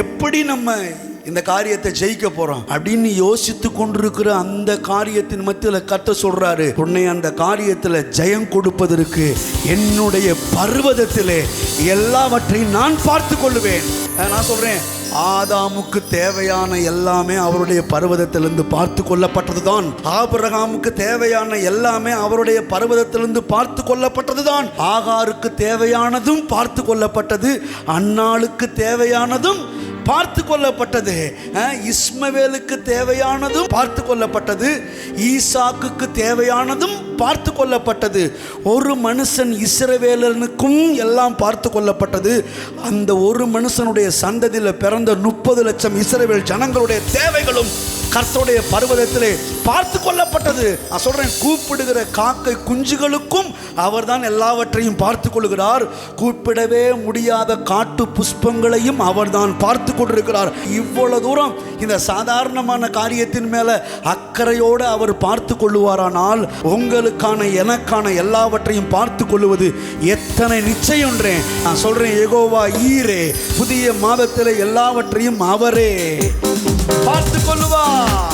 எப்படி நம்ம இந்த காரியத்தை ஜெயிக்க போறோம் அப்படின்னு யோசித்து கொண்டிருக்கிற அந்த காரியத்தின் மத்தியில் கர்த்தர் சொல்றாரு, உன்னை அந்த காரியத்தில் ஜெயம் கொடுப்பதற்கு என்னுடைய பர்வதத்திலே எல்லாவற்றையும் நான் பார்த்து கொள்ளுவேன். நான் சொல்றேன், ஆதாமுக்கு தேவையான எல்லாமே அவருடைய பர்வதத்திலிருந்து பார்த்து கொள்ளப்பட்டதுதான். ஆபிரகாமுக்கு தேவையான எல்லாமே அவருடைய பர்வதத்திலிருந்து பார்த்து கொள்ளப்பட்டதுதான். ஆகாருக்கு தேவையானதும் பார்த்து கொள்ளப்பட்டது, அன்னாளுக்கு தேவையானதும் பார்த்து கொள்ளப்பட்டது, இஸ்மவேலுக்கு தேவையானதும் பார்த்து கொள்ளப்பட்டது, ஈசாக்குக்கு தேவையானதும் பார்த்து கொள்ளப்பட்டது. ஒரு மனுஷன் இஸ்ரவேலனுக்கும் எல்லாம் பார்த்து கொள்ளப்பட்டது. அந்த ஒரு மனுஷனுடைய சந்ததியில் பிறந்த 30 லட்சம் இஸ்ரவேல் ஜனங்களுடைய தேவைகளும் கர்த்தருடைய பர்வதத்திலே பார்த்து கொள்ளப்பட்டது. நான் சொல்றேன், கூப்பிடுகிற காக்கை குஞ்சுகளுக்கும் அவர்தான் எல்லாவற்றையும் பார்த்து கொள்கிறார். கூப்பிடவே முடியாத காட்டு புஷ்பங்களையும் அவர்தான் பார்த்து கொண்டிருக்கிறார். இவ்வளவு தூரம் இந்த சாதாரணமான காரியத்தின் மேல அக்கறையோடு அவர் பார்த்து கொள்ளுவாரானால், உங்களுக்கான எனக்கான எல்லாவற்றையும் பார்த்து கொள்ளுவது எத்தனை நிச்சயம். நான் சொல்றேன், யெகோவா ஈரே, புதிய மாதத்தில் எல்லாவற்றையும் அவரே பார்த்து கொள்ளுவார்.